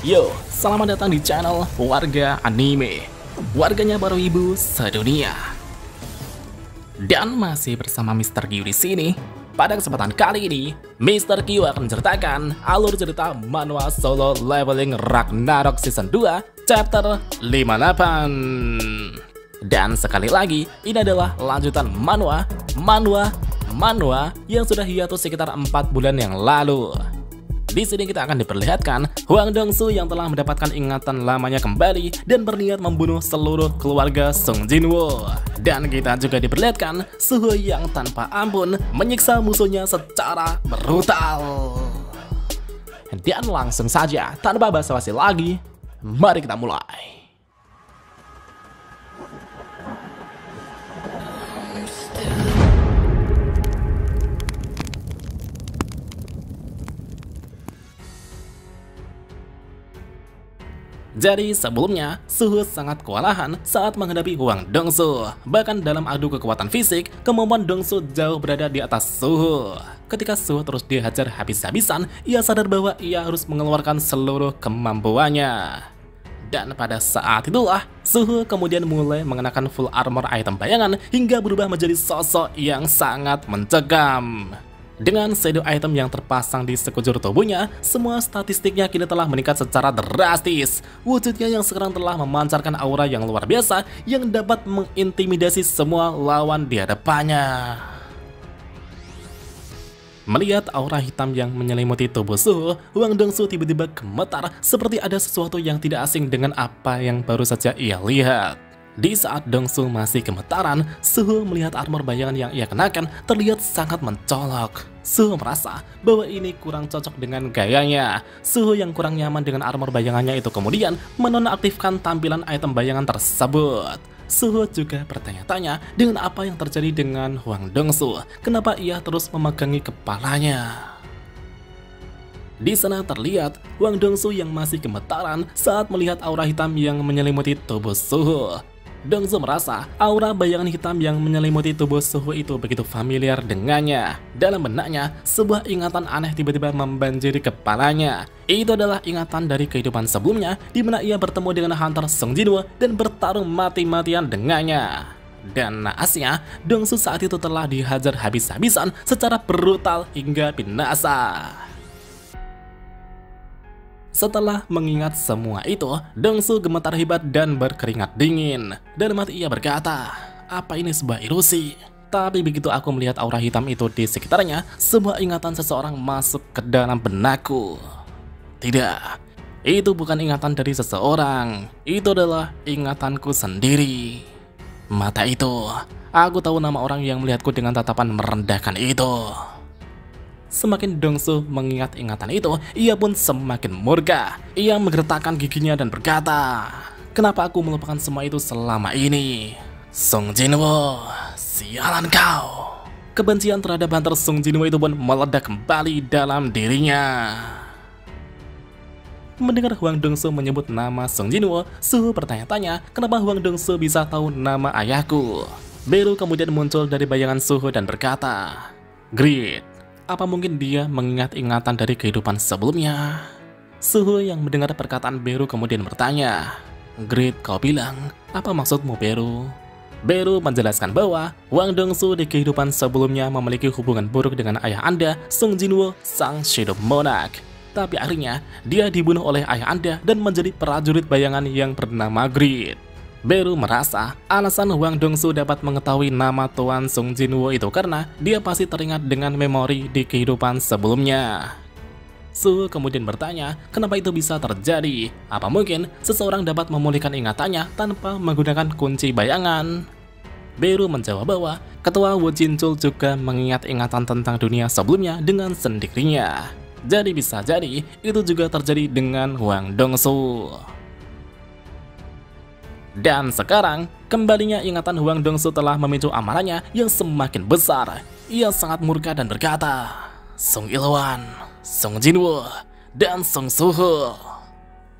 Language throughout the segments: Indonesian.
Yo, selamat datang di channel Warga Anime, warganya para wibu sedunia. Dan masih bersama Mr. Q di sini. Pada kesempatan kali ini, Mr. Q akan menceritakan alur cerita manhwa Solo Leveling Ragnarok Season 2 Chapter 58. Dan sekali lagi, ini adalah lanjutan manhwa yang sudah hiatus sekitar 4 bulan yang lalu. Di sini kita akan diperlihatkan Hwang Dong-soo yang telah mendapatkan ingatan lamanya kembali dan berniat membunuh seluruh keluarga Sung Jin-woo. Dan kita juga diperlihatkan Suho yang tanpa ampun menyiksa musuhnya secara brutal. Dan langsung saja, tanpa basa-basi lagi, mari kita mulai. Jadi sebelumnya, Suho sangat kewalahan saat menghadapi Hwang Dong-soo. Bahkan dalam adu kekuatan fisik, kemampuan Dong-soo jauh berada di atas Suho. Ketika Suho terus dihajar habis-habisan, ia sadar bahwa ia harus mengeluarkan seluruh kemampuannya. Dan pada saat itulah, Suho kemudian mulai mengenakan full armor item bayangan hingga berubah menjadi sosok yang sangat mencekam. Dengan shadow item yang terpasang di sekujur tubuhnya, semua statistiknya kini telah meningkat secara drastis. Wujudnya yang sekarang telah memancarkan aura yang luar biasa yang dapat mengintimidasi semua lawan di hadapannya. Melihat aura hitam yang menyelimuti tubuh Suho, Hwang Dong-soo tiba-tiba gemetar seperti ada sesuatu yang tidak asing dengan apa yang baru saja ia lihat. Di saat Dong-soo masih gemetaran, Suho melihat armor bayangan yang ia kenakan terlihat sangat mencolok. Suho merasa bahwa ini kurang cocok dengan gayanya. Suho yang kurang nyaman dengan armor bayangannya itu kemudian menonaktifkan tampilan item bayangan tersebut. Suho juga bertanya-tanya dengan apa yang terjadi dengan Hwang Dong-soo. Kenapa ia terus memegangi kepalanya? Di sana terlihat Hwang Dong-soo yang masih gemetaran saat melihat aura hitam yang menyelimuti tubuh Suho. Dong-soo merasa aura bayangan hitam yang menyelimuti tubuh Suho itu begitu familiar dengannya. Dalam benaknya, sebuah ingatan aneh tiba-tiba membanjiri kepalanya. Itu adalah ingatan dari kehidupan sebelumnya, di mana ia bertemu dengan Hunter Sung Jin-woo dan bertarung mati-matian dengannya. Dan naasnya, Dong-soo saat itu telah dihajar habis-habisan secara brutal hingga binasa. Setelah mengingat semua itu, Dong-soo gemetar hebat dan berkeringat dingin. Dalam hati ia berkata, apa ini sebuah ilusi? Tapi begitu aku melihat aura hitam itu di sekitarnya, sebuah ingatan seseorang masuk ke dalam benakku. Tidak, itu bukan ingatan dari seseorang. Itu adalah ingatanku sendiri. Mata itu, aku tahu nama orang yang melihatku dengan tatapan merendahkan itu. Semakin Dong-soo mengingat ingatan itu, ia pun semakin murka. Ia menggertakkan giginya dan berkata, kenapa aku melupakan semua itu selama ini? Sung Jin-woo, sialan kau. Kebencian terhadap Hunter Sung Jin-woo itu pun meledak kembali dalam dirinya. Mendengar Hwang Dong-soo menyebut nama Sung Jin-woo, Suho bertanya-tanya kenapa Hwang Dong-soo bisa tahu nama ayahku. Beru kemudian muncul dari bayangan Suho dan berkata, Grid, apa mungkin dia mengingat ingatan dari kehidupan sebelumnya? Suho yang mendengar perkataan Beru kemudian bertanya, Grid, kau bilang, apa maksudmu Beru? Beru menjelaskan bahwa Hwang Dong-soo di kehidupan sebelumnya memiliki hubungan buruk dengan ayah anda, Sung Jin-woo, sang Shadow Monarch. Tapi akhirnya, dia dibunuh oleh ayah anda dan menjadi prajurit bayangan yang bernama Grid. Beru merasa alasan Hwang Dong-soo dapat mengetahui nama Tuan Sung Jin-woo itu karena dia pasti teringat dengan memori di kehidupan sebelumnya. Suho kemudian bertanya, kenapa itu bisa terjadi? Apa mungkin seseorang dapat memulihkan ingatannya tanpa menggunakan kunci bayangan? Beru menjawab bahwa Ketua Woo Jin-chul juga mengingat ingatan tentang dunia sebelumnya dengan sendirinya. Jadi bisa jadi itu juga terjadi dengan Hwang Dong-soo. Dan sekarang, kembalinya ingatan Hwang Dong-soo telah memicu amarahnya yang semakin besar. Ia sangat murka dan berkata, Sung Il-hwan, Sung Jin-woo, dan Sung Suho.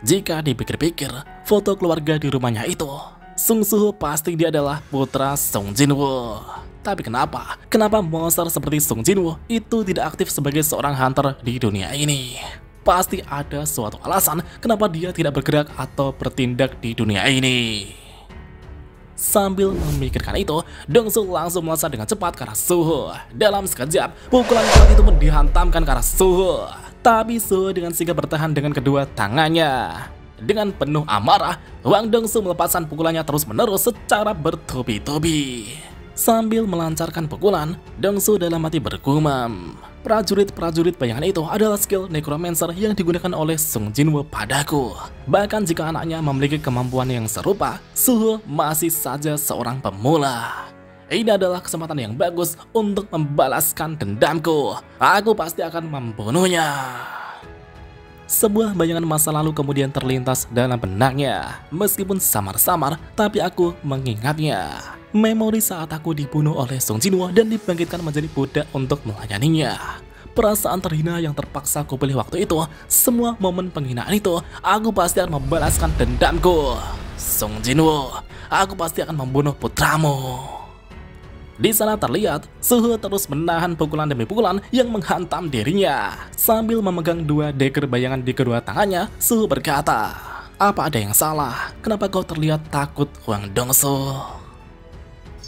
Jika dipikir-pikir, foto keluarga di rumahnya itu, Sung Suho pasti dia adalah putra Sung Jin-woo. Tapi kenapa? Kenapa monster seperti Sung Jin-woo itu tidak aktif sebagai seorang hunter di dunia ini? pasti ada suatu alasan kenapa dia tidak bergerak atau bertindak di dunia ini. Sambil memikirkan itu, Dongsu langsung melesat dengan cepat ke arah Suho. Dalam sekejap, pukulan kuat itu pun dihantamkan ke arah Suho. Tapi Suho dengan sigap bertahan dengan kedua tangannya. Dengan penuh amarah, Hwang Dong-soo melepaskan pukulannya terus-menerus secara bertubi-tubi. Sambil melancarkan pukulan, Dong-soo dalam hati bergumam, prajurit-prajurit bayangan itu adalah skill necromancer yang digunakan oleh Sung Jin-woo padaku. Bahkan jika anaknya memiliki kemampuan yang serupa, Suho masih saja seorang pemula. Ini adalah kesempatan yang bagus untuk membalaskan dendamku. Aku pasti akan membunuhnya. Sebuah bayangan masa lalu kemudian terlintas dalam benaknya. Meskipun samar-samar, tapi aku mengingatnya. Memori saat aku dibunuh oleh Sung Jin-woo dan dibangkitkan menjadi budak untuk melayaninya. Perasaan terhina yang terpaksa aku pilih waktu itu. Semua momen penghinaan itu, aku pasti akan membalaskan dendamku. Sung Jin-woo, aku pasti akan membunuh putramu. Di sana terlihat, Suho terus menahan pukulan demi pukulan yang menghantam dirinya. Sambil memegang dua dagger bayangan di kedua tangannya, Suho berkata, "Apa ada yang salah? Kenapa kau terlihat takut, Hwang Dong-soo?"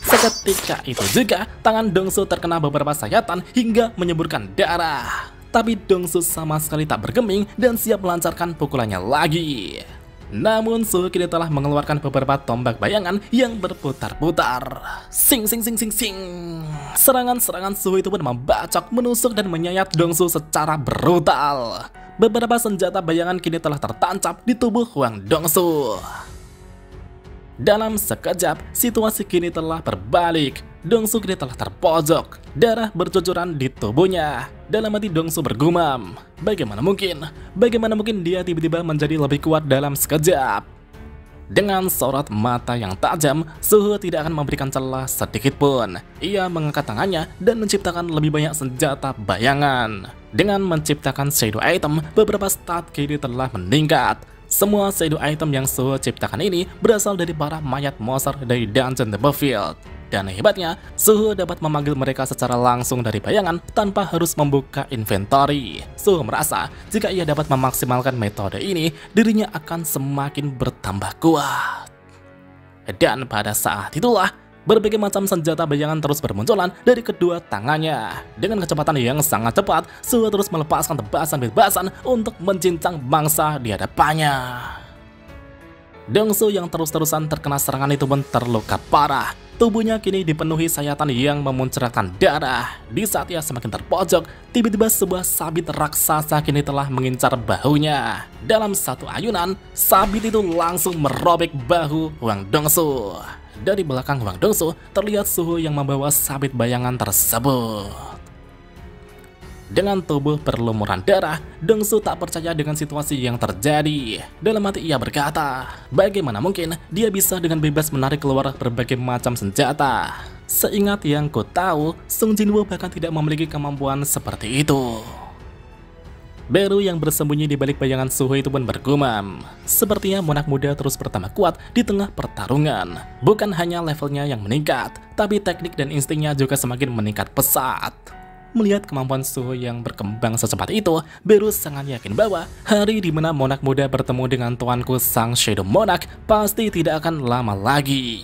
Seketika itu juga, tangan Dong-soo terkena beberapa sayatan hingga menyemburkan darah. Tapi Dong-soo sama sekali tak bergeming dan siap melancarkan pukulannya lagi. Namun Suho kini telah mengeluarkan beberapa tombak bayangan yang berputar-putar. Sing sing sing sing sing. Serangan-serangan Suho itu pun membacok, menusuk dan menyayat Dong-soo secara brutal. Beberapa senjata bayangan kini telah tertancap di tubuh Hwang Dong-soo. Dalam sekejap, situasi kini telah berbalik. Dong-soo kini telah terpojok. Darah bercucuran di tubuhnya. Dalam hati Dong-soo bergumam, bagaimana mungkin dia tiba-tiba menjadi lebih kuat dalam sekejap. Dengan sorot mata yang tajam, Suho tidak akan memberikan celah sedikit pun. Ia mengangkat tangannya dan menciptakan lebih banyak senjata bayangan. Dengan menciptakan shadow item, beberapa stat kini telah meningkat. Semua shadow item yang Suho ciptakan ini berasal dari para mayat monster dari Dungeon The Battlefield. Dan hebatnya, Suho dapat memanggil mereka secara langsung dari bayangan tanpa harus membuka inventory. Suho merasa jika ia dapat memaksimalkan metode ini, dirinya akan semakin bertambah kuat. Dan pada saat itulah, berbagai macam senjata bayangan terus bermunculan dari kedua tangannya. Dengan kecepatan yang sangat cepat, Suho terus melepaskan tebasan-tebasan untuk mencincang bangsa di hadapannya. Dong-soo yang terus-terusan terkena serangan itu pun terluka parah. Tubuhnya kini dipenuhi sayatan yang memuncratkan darah. Di saat ia semakin terpojok, tiba-tiba sebuah sabit raksasa kini telah mengincar bahunya. Dalam satu ayunan, sabit itu langsung merobek bahu Hwang Dong-soo. Dari belakang Hwang Dong-soo terlihat Suho yang membawa sabit bayangan tersebut. Dengan tubuh berlumuran darah, Dong-soo tak percaya dengan situasi yang terjadi. Dalam hati ia berkata, bagaimana mungkin dia bisa dengan bebas menarik keluar berbagai macam senjata. Seingat yang ku tahu, Sung Jin-woo bahkan tidak memiliki kemampuan seperti itu. Beru yang bersembunyi di balik bayangan Suho itu pun bergumam. Sepertinya monark muda terus bertambah kuat di tengah pertarungan. Bukan hanya levelnya yang meningkat, tapi teknik dan instingnya juga semakin meningkat pesat. Melihat kemampuan Suho yang berkembang secepat itu, Beru sangat yakin bahwa hari di mana monark muda bertemu dengan tuanku sang Shadow Monarch pasti tidak akan lama lagi.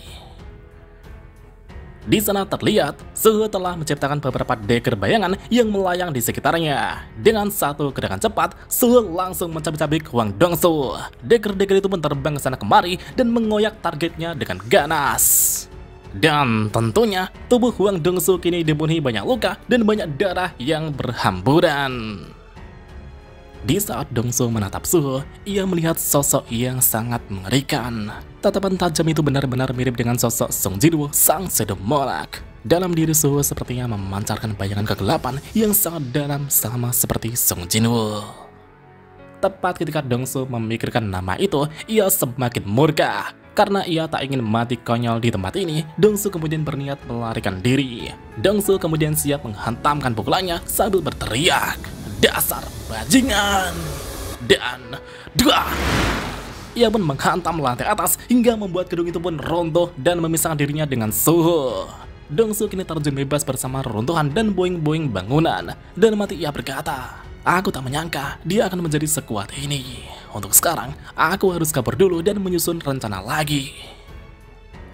Di sana terlihat, Suho telah menciptakan beberapa dagger bayangan yang melayang di sekitarnya. Dengan satu gerakan cepat, Suho langsung mencabik-cabik Hwang Dong-soo. Dagger-dagger itu pun terbang ke sana kemari dan mengoyak targetnya dengan ganas. Dan tentunya, tubuh Hwang Dong-soo kini dipenuhi banyak luka dan banyak darah yang berhamburan. Di saat Dong-soo menatap Suho, ia melihat sosok yang sangat mengerikan. Tatapan tajam itu benar-benar mirip dengan sosok Sung Jin-woo, sang Shadow Monarch. Dalam diri Suho sepertinya memancarkan bayangan kegelapan yang sangat dalam sama seperti Sung Jin-woo. Tepat ketika Dong-soo memikirkan nama itu, ia semakin murka. Karena ia tak ingin mati konyol di tempat ini, Dong-soo kemudian berniat melarikan diri. Dong-soo kemudian siap menghantamkan pukulannya sambil berteriak, "Dasar bajingan!" Dan dua. Ia pun menghantam lantai atas hingga membuat gedung itu pun runtuh dan memisahkan dirinya dengan Suho. Dong-soo kini terjun bebas bersama reruntuhan dan boing-boing bangunan. Dan mati ia berkata, Aku tak menyangka dia akan menjadi sekuat ini. Untuk sekarang, aku harus kabur dulu dan menyusun rencana lagi.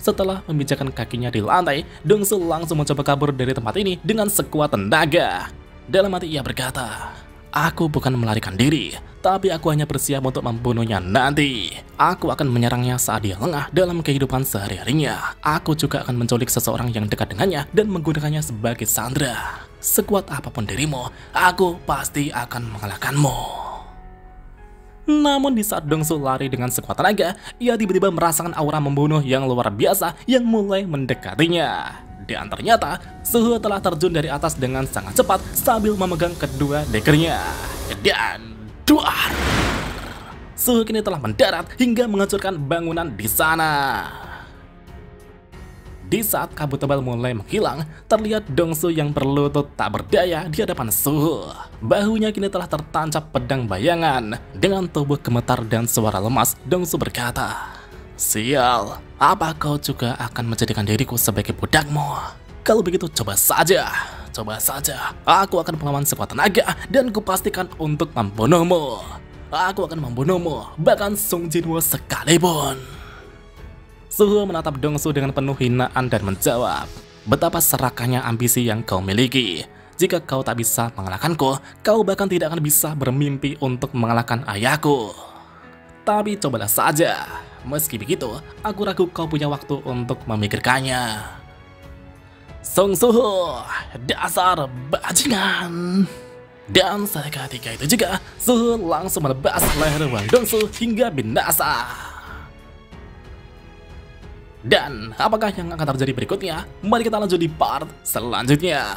Setelah memijakkan kakinya di lantai, Dongsu langsung mencoba kabur dari tempat ini dengan sekuat tenaga. Dalam hati ia berkata, aku bukan melarikan diri, tapi aku hanya bersiap untuk membunuhnya nanti. Aku akan menyerangnya saat dia lengah dalam kehidupan sehari-harinya. Aku juga akan menculik seseorang yang dekat dengannya dan menggunakannya sebagai sandera. Sekuat apapun dirimu, aku pasti akan mengalahkanmu. Namun di saat Dongsu lari dengan sekuat tenaga, ia tiba-tiba merasakan aura membunuh yang luar biasa yang mulai mendekatinya. Dan ternyata, Suhu telah terjun dari atas dengan sangat cepat sambil memegang kedua dekernya. Dan duar! Suhu kini telah mendarat hingga menghancurkan bangunan di sana. Di saat kabut tebal mulai menghilang, terlihat Dongsu yang berlutut tak berdaya di hadapan Suhu. Bahunya kini telah tertancap pedang bayangan. Dengan tubuh gemetar dan suara lemas, Dongsu berkata, sial, apa kau juga akan menjadikan diriku sebagai budakmu? Kalau begitu coba saja, aku akan melawan sekuat tenaga dan kupastikan untuk membunuhmu. Aku akan membunuhmu, bahkan Sung Jinwoo sekalipun. Suhu menatap Dongsu dengan penuh hinaan dan menjawab, betapa serakahnya ambisi yang kau miliki. Jika kau tak bisa mengalahkanku, kau bahkan tidak akan bisa bermimpi untuk mengalahkan ayahku. Tapi cobalah saja. Meski begitu, aku ragu kau punya waktu untuk memikirkannya. Sung Suhu, dasar bajingan. Dan seketika itu juga, Suhu langsung menebas leher Wang Dongsu hingga binasa. Dan apakah yang akan terjadi berikutnya? Mari kita lanjut di part selanjutnya.